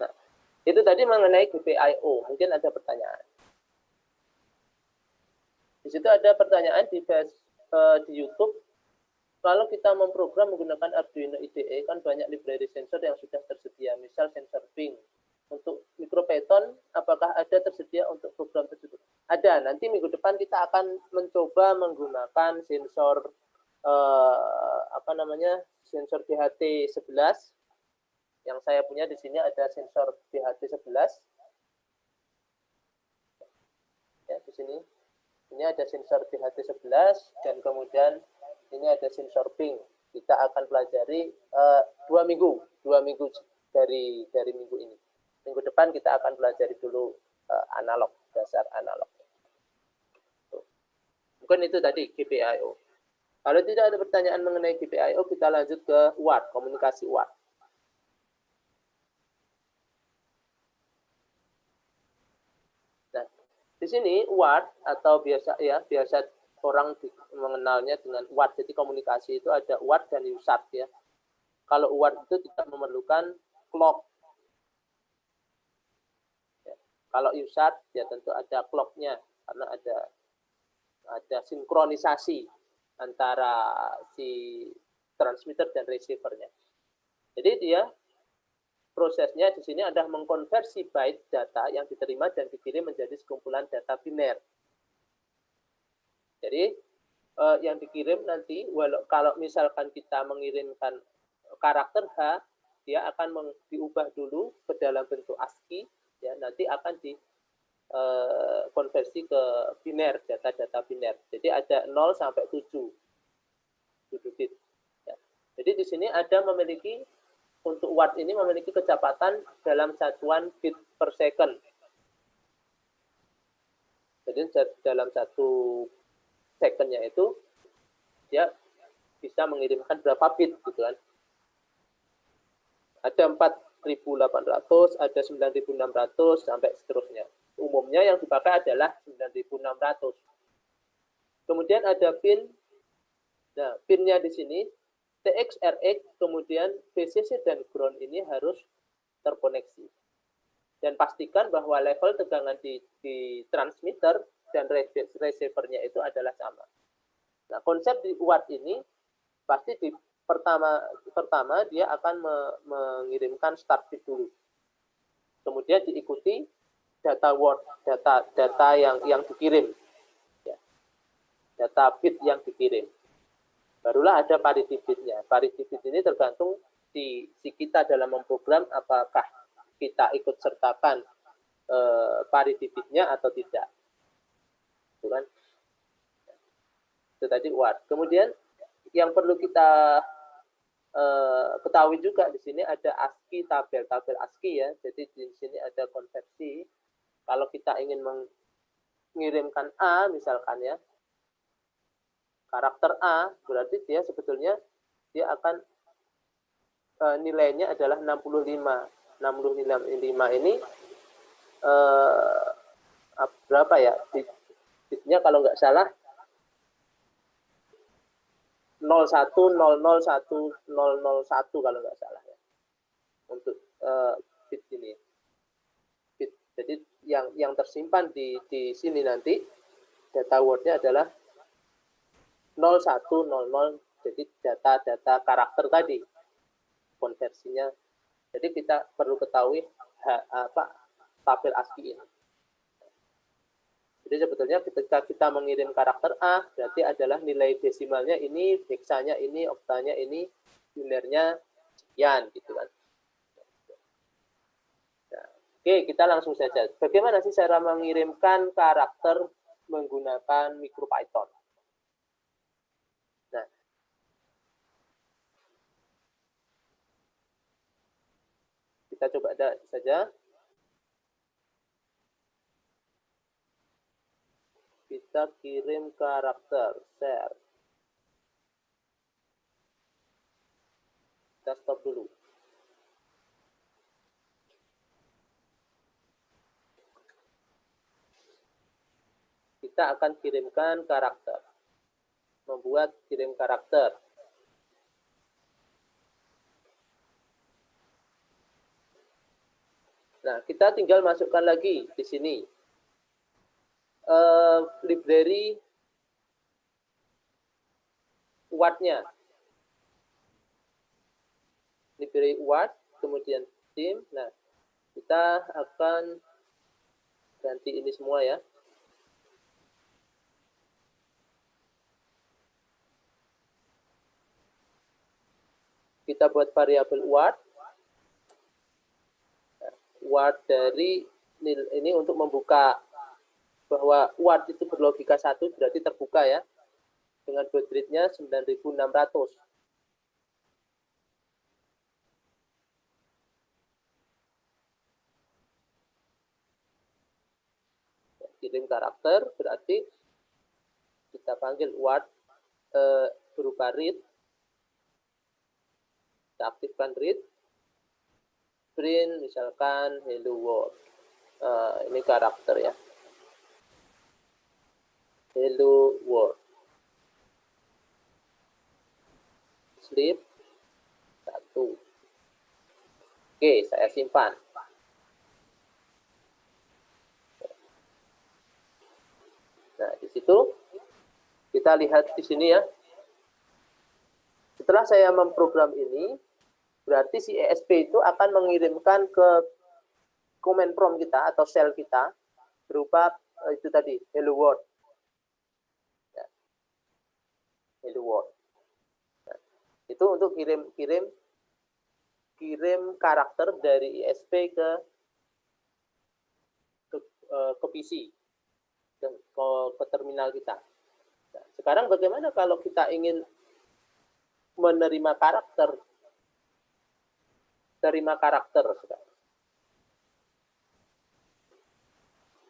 Nah, itu tadi mengenai GPIO. Mungkin ada pertanyaan. Di situ ada pertanyaan di YouTube. Kalau kita memprogram menggunakan Arduino IDE, kan banyak library sensor yang sudah tersedia, misal sensor ping. Untuk MicroPython, apakah ada tersedia untuk program tersebut? Ada, nanti minggu depan kita akan mencoba menggunakan sensor, sensor DHT11. Yang saya punya di sini ada sensor DHT11. Ya, di sini. Ini ada sensor DHT11, dan kemudian ini ada sensor ping. Kita akan pelajari 2 minggu dari minggu ini. Minggu depan kita akan pelajari dulu analog, dasar analog. Mungkin itu tadi GPIO. Kalau tidak ada pertanyaan mengenai GPIO, kita lanjut ke UART, komunikasi UART. Nah, di sini UART atau biasa orang mengenalnya dengan UART. Jadi komunikasi itu ada UART dan USART ya. Kalau UART itu tidak memerlukan clock. Ya. Kalau USART ya tentu ada clocknya karena ada sinkronisasi antara si transmitter dan receivernya. Jadi dia prosesnya di sini adalah mengkonversi byte data yang diterima dan dikirim menjadi sekumpulan data biner. Jadi yang dikirim nanti, kalau misalkan kita mengirimkan karakter H, dia akan diubah dulu ke dalam bentuk ASCII, ya nanti akan dikonversi ke biner, data-data biner. Jadi ada 0 sampai 7 bit. Ya. Jadi di sini untuk UART ini memiliki kecepatan dalam satuan bit per second. Jadi dalam 1 secondnya itu dia bisa mengirimkan berapa bit gitu kan. Ada 4.800, ada 9.600 sampai seterusnya. Umumnya yang dipakai adalah 9.600. Kemudian ada pin. Nah, pinnya di sini TX, RX, kemudian VCC dan ground ini harus terkoneksi. Dan pastikan bahwa level tegangan di transmitter dan receivernya itu adalah sama. Nah, konsep di UART ini pasti pertama dia akan mengirimkan start bit dulu. Kemudian diikuti data yang dikirim. Ya. Data bit yang dikirim. Barulah ada parity bitnya. Parity bit ini tergantung si kita dalam memprogram apakah kita ikut sertakan parity bitnya atau tidak. Itu kan. Itu tadi UART. Kemudian yang perlu kita ketahui juga di sini ada ASCII, tabel ASCII ya. Jadi di sini ada konversi. Kalau kita ingin mengirimkan A misalkan ya, karakter A, berarti dia sebetulnya dia akan nilainya adalah 65. 65 ini berapa ya? Bitnya kalau nggak salah 01001001 kalau nggak salah ya. Untuk bit ini. Bit. Jadi yang tersimpan di sini nanti data wordnya adalah 0100, jadi data karakter tadi konversinya. Jadi kita perlu ketahui tabel ASCII ini. Jadi sebetulnya ketika kita mengirim karakter A, berarti adalah nilai desimalnya ini, heksanya ini, oktanya ini, binernya sekian gitu kan. Nah, oke, kita langsung saja. Bagaimana sih cara mengirimkan karakter menggunakan MicroPython? Nah, Kita coba ada saja. Kita kirim karakter, share. Kita stop dulu. Kita akan kirimkan karakter. Membuat kirim karakter. Nah, kita tinggal masukkan lagi di sini. Library Word-nya. Library Word, kemudian theme. Nah, kita akan ganti ini semua ya. Kita buat variabel Word. Word dari ini untuk membuka bahwa Word itu berlogika 1 berarti terbuka ya. Dengan baud rate-nya 9600. Kirim karakter berarti kita panggil Word berupa read. Kita aktifkan read. Print misalkan hello world. Ini karakter ya. Hello world. Sleep 1. Oke, saya simpan. Nah, di situ kita lihat di sini ya. Setelah saya memprogram ini, berarti si ESP itu akan mengirimkan ke command prompt kita atau shell kita berupa itu tadi hello world. Ya. Hello world. Nah, itu untuk kirim karakter dari ESP ke PC, ke terminal kita. Nah, sekarang bagaimana kalau kita ingin menerima karakter? Terima karakter.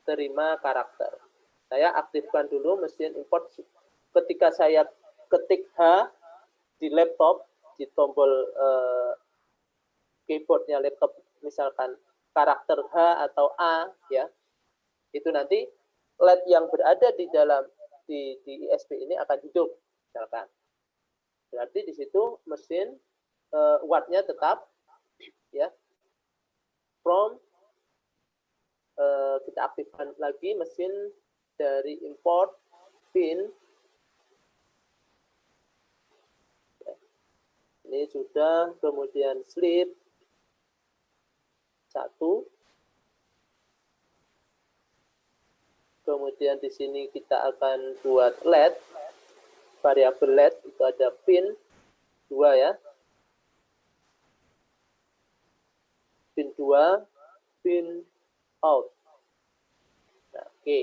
Terima karakter. Saya aktifkan dulu mesin import. Ketika saya ketik H di laptop, di tombol keyboardnya laptop, misalkan karakter H atau A, ya, itu nanti LED yang berada di dalam di ISP ini akan hidup, misalkan. Berarti di situ mesin Word-nya tetap, ya. From kita aktifkan lagi mesin dari import pin. Ya. Ini sudah, kemudian sleep 1. Kemudian di sini kita akan buat LED, variabel LED itu ada pin 2 ya. Pin 2, pin out. Nah, oke.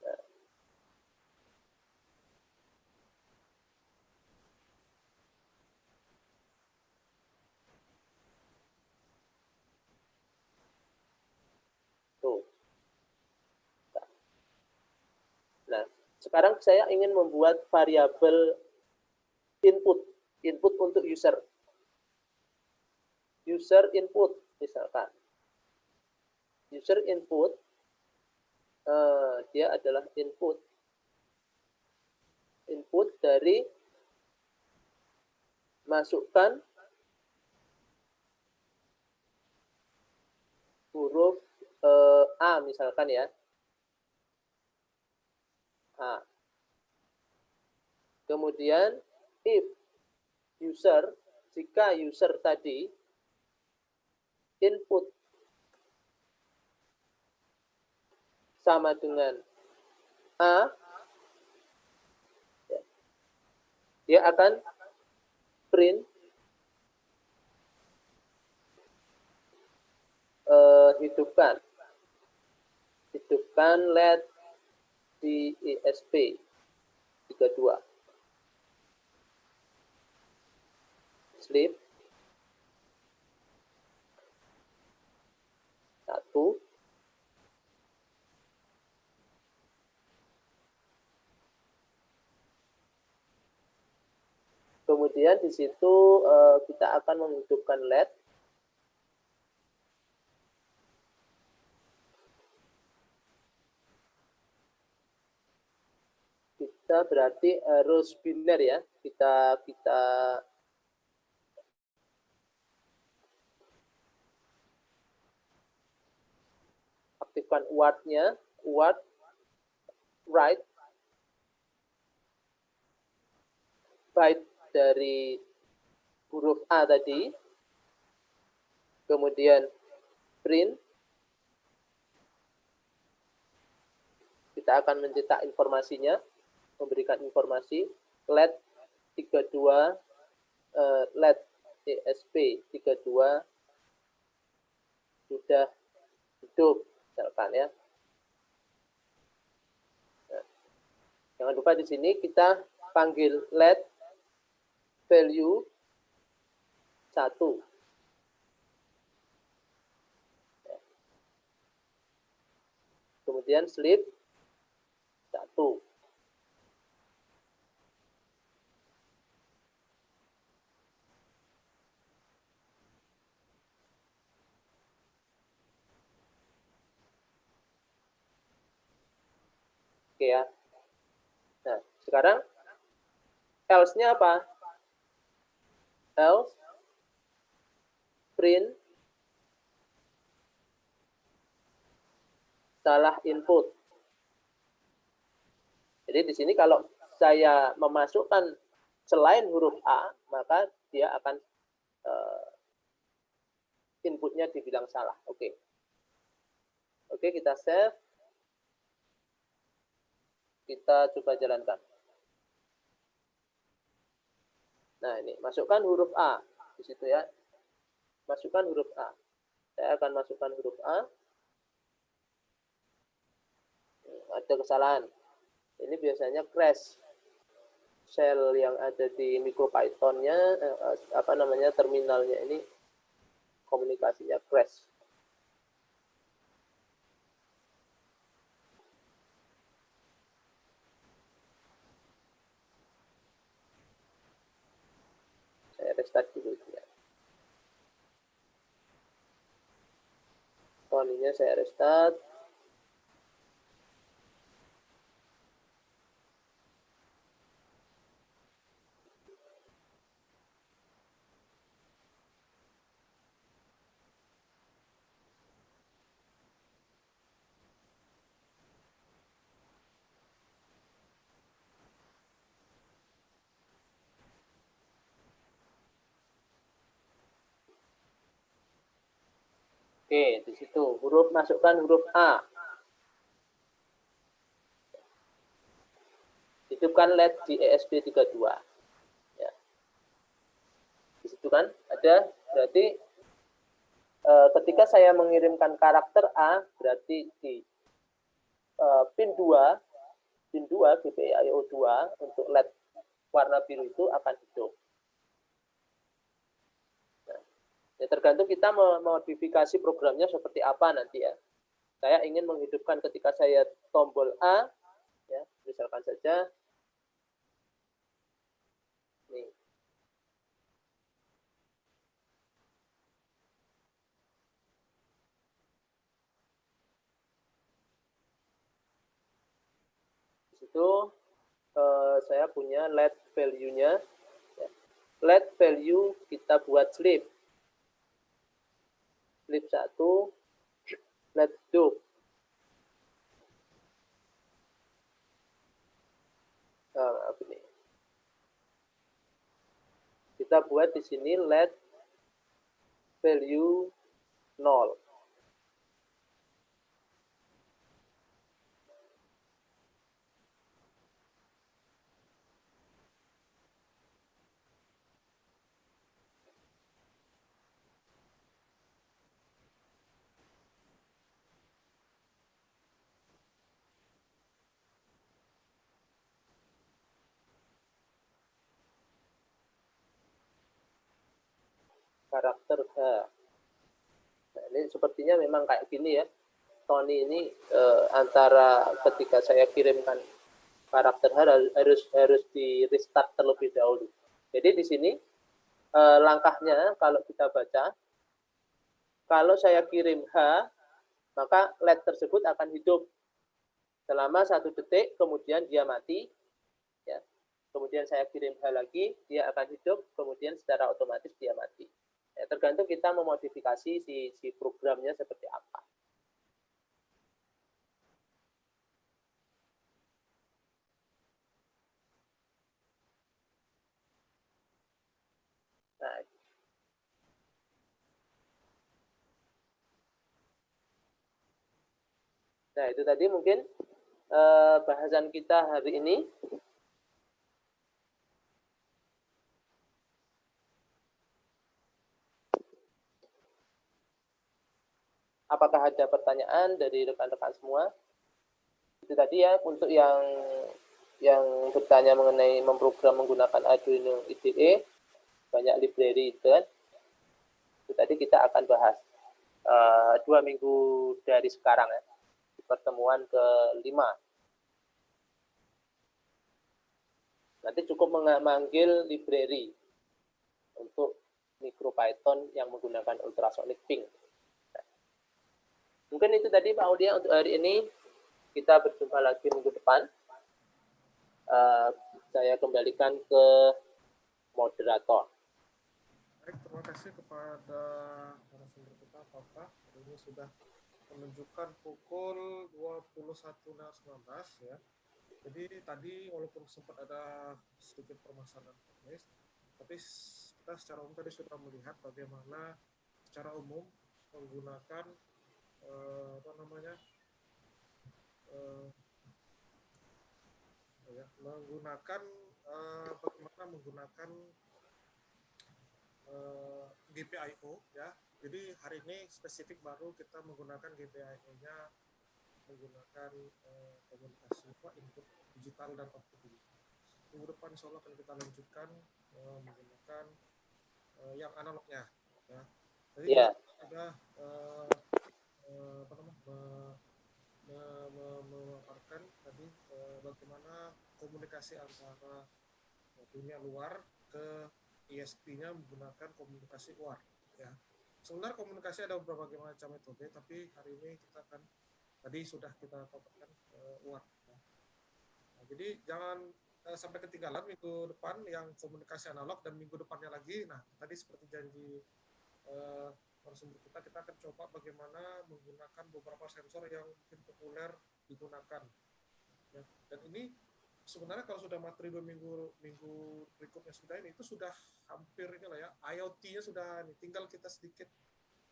Nah. Tuh. Nah, sekarang saya ingin membuat variabel input untuk user. User input misalkan. User input dia adalah input dari masukkan huruf A misalkan ya. A. Kemudian if user, jika user tadi input sama dengan A, dia akan print hidupkan LED di ISP 32. Sleep 1. Kemudian di situ kita akan menghidupkan LED. Kita berarti harus biner ya. Kita aktifkan UART-nya, UART write byte dari huruf A tadi, kemudian print, kita akan mencetak informasinya, memberikan informasi LED 32 LED ESP32 sudah hidup misalkan ya. Nah, jangan lupa di sini kita panggil LED value 1. Kemudian sleep 1. Oke ya. Nah, sekarang else-nya apa? Else print salah input. Jadi di sini kalau saya memasukkan selain huruf A, maka dia akan inputnya dibilang salah. Oke. Oke, kita save. Kita coba jalankan. Nah, ini masukkan huruf A di situ ya. Masukkan huruf A. Saya akan masukkan huruf A. Ada kesalahan. Ini biasanya crash. Shell yang ada di MicroPython-nya terminalnya ini komunikasinya crash. Saya restart dulu ya. Ininya saya restart. Oke, di situ masukkan huruf A. Hidupkan LED di ESP32. Ya. Di situ kan ada, berarti ketika saya mengirimkan karakter A, berarti di pin 2 GPIO 2 untuk LED warna biru itu akan hidup. Ya, tergantung kita memodifikasi programnya seperti apa nanti ya. Saya ingin menghidupkan ketika saya tombol A, ya, misalkan saja, nih. Di situ saya punya LED value-nya. Ya. LED value kita buat sleep. Sleep 1, LED do. Nah, ini. Kita buat di sini LED value 0. Karakter H. Nah, ini sepertinya memang kayak gini ya. Tony ini antara ketika saya kirimkan karakter harus di restart terlebih dahulu. Jadi di sini langkahnya kalau kita baca, kalau saya kirim H, maka LED tersebut akan hidup selama 1 detik, kemudian dia mati. Ya. Kemudian saya kirim H lagi, dia akan hidup, kemudian secara otomatis dia mati. Ya, tergantung kita memodifikasi si programnya seperti apa. Nah, itu tadi mungkin bahasan kita hari ini. Apakah ada pertanyaan dari rekan-rekan semua? Itu tadi ya, untuk yang bertanya mengenai memprogram menggunakan Arduino IDE, banyak library itu kan. Itu tadi kita akan bahas 2 minggu dari sekarang ya, di pertemuan ke-5. Nanti cukup memanggil library untuk MicroPython yang menggunakan ultrasonic ping. Mungkin itu tadi Pak Audia untuk hari ini. Kita berjumpa lagi minggu depan. Saya kembalikan ke moderator. Baik, terima kasih kepada narasumber kita, Pak. Hari ini sudah menunjukkan pukul 21.19 ya. Jadi tadi walaupun sempat ada sedikit permasalahan teknis, tapi kita secara umum tadi sudah melihat bagaimana secara umum menggunakan bagaimana menggunakan GPIO ya. Jadi hari ini spesifik baru kita menggunakan GPIO-nya menggunakan komunikasi input digital dan output digital. Minggu depan insya Allah akan kita lanjutkan menggunakan yang analognya ya. Jadi kita memaparkan tadi bagaimana komunikasi antara dunia luar ke ISP-nya menggunakan komunikasi UART ya. Sebenarnya komunikasi ada berbagai macam metode, tapi hari ini kita akan tadi sudah kita paparkan UART ya. Nah, jadi jangan sampai ketinggalan minggu depan yang komunikasi analog, dan minggu depannya lagi. Nah, tadi seperti janji narasumber kita akan coba bagaimana menggunakan beberapa sensor yang mungkin populer digunakan ya. Dan ini sebenarnya kalau sudah materi 2 minggu berikutnya sudah ini, itu sudah hampir inilah ya, IoT-nya sudah ini, tinggal kita sedikit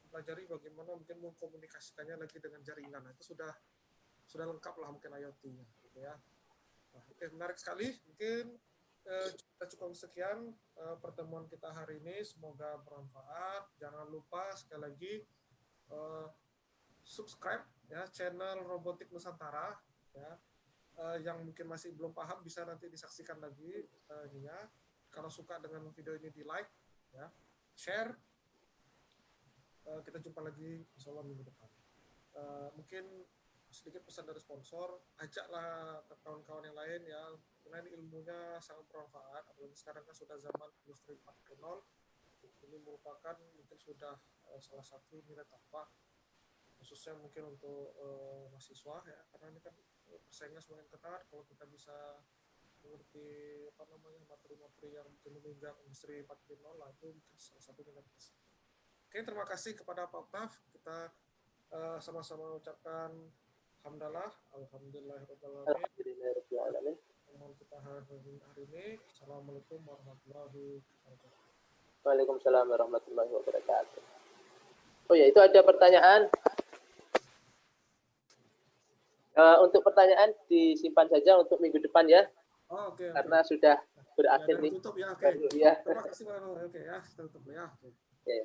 pelajari bagaimana mungkin mengkomunikasikannya lagi dengan jaringan. Nah, itu sudah lengkap lah mungkin IoT-nya gitu ya. Nah, oke, menarik sekali. Mungkin kita cukup sekian pertemuan kita hari ini, semoga bermanfaat. Jangan lupa sekali lagi subscribe ya channel Robotik Nusantara ya. Yang mungkin masih belum paham bisa nanti disaksikan lagi ininya. Kalau suka dengan video ini di like ya, share. Kita jumpa lagi insyaallah minggu depan. Mungkin sedikit pesan dari sponsor, ajaklah kawan-kawan yang lain yang karena ilmunya sangat bermanfaat, apalagi sekarang kan sudah zaman industri 4.0. Ini merupakan mungkin sudah salah satu nilai tambah khususnya mungkin untuk mahasiswa ya, karena ini kan persaingan semakin ketat. Kalau kita bisa mengerti materi-materi yang mungkin menunjang industri 4.0 lah, itu mungkin salah satu nilai plus. Oke, terima kasih kepada Pak Oktaf. Kita sama-sama ucapkan alhamdulillahirrahmanirrahim. Mohon kita hari ini. Assalamualaikum warahmatullahi wabarakatuh. Waalaikumsalam warahmatullahi wabarakatuh. Oh ya, itu ada pertanyaan. Untuk pertanyaan disimpan saja untuk minggu depan ya. Oh, oke. Karena sudah berakhir nih. Tutup ya, oke. Ya. Terima kasih, oke ya, tutup ya. Oke.